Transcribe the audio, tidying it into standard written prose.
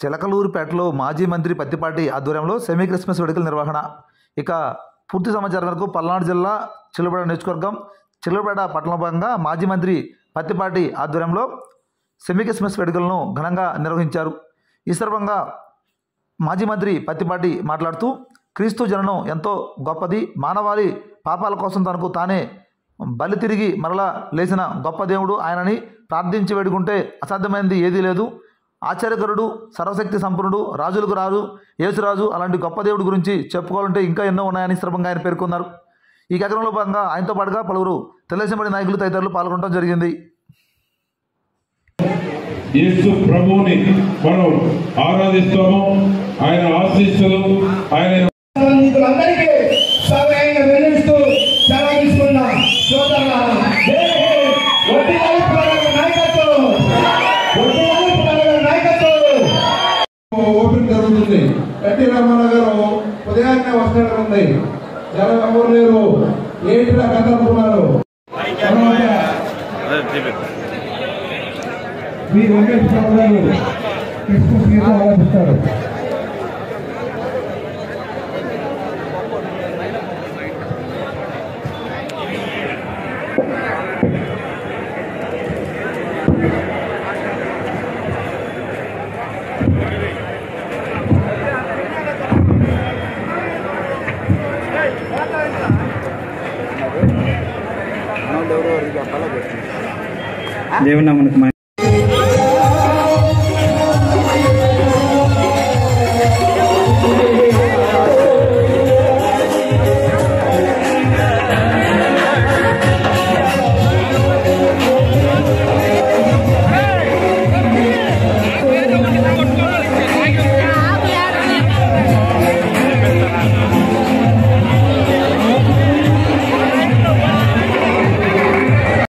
చిలకలూరుపేటలో మాజీ మంత్రి పత్తిపాటి ఆధ్వర్యంలో సెమీ క్రిస్మస్ వేడుకల నిర్వహణ. ఇక పూర్తి సమాచారం వరకు పల్నాడు జిల్లా చిలుపేట నియోజకవర్గం చిలుపేట పట్టణ భాగంగా మాజీ మంత్రి పత్తిపాటి ఆధ్వర్యంలో సెమీ క్రిస్మస్ వేడుకలను ఘనంగా నిర్వహించారు. ఈ సందర్భంగా మాజీ మంత్రి పత్తిపాటి మాట్లాడుతూ క్రీస్తు జననం ఎంతో గొప్పది, మానవాళి పాపాల కోసం తనకు తానే బలి తిరిగి మరలా లేచిన గొప్ప దేవుడు ఆయనని ప్రార్థించి వేడుకుంటే అసాధ్యమైనది ఏదీ లేదు. ఆశ్చర్యకరుడు, సర్వశక్తి సంపన్నుడు, రాజులకు రాజు, యేసురాజు అలాంటి గొప్ప దేవుడి గురించి చెప్పుకోవాలంటే ఇంకా ఎన్నో ఉన్నాయని సందర్భంగా ఆయన పేర్కొన్నారు. ఈ కార్యక్రమంలో భాగంగా ఆయనతో పాటుగా పలువురు తెలుగుదేశం నాయకులు తదితరులు పాల్గొనడం జరిగింది. యేసు ప్రభువుని మనం ఆరాధిస్తాము. ఆయన ఆశీస్సులు ఆయన ఓపెన్ జరుగుతుంది. ఎన్టీ రామారావు గారు ఉదయాన్నే వస్తాడు ఉంది, జనం ఎవరు లేరు, ఏంటి కథ అనుకున్నారు. మీ వెంకటేశ్వర గారు క్రిస్మస్ గీతం ఆలపిస్తారు. దేవుని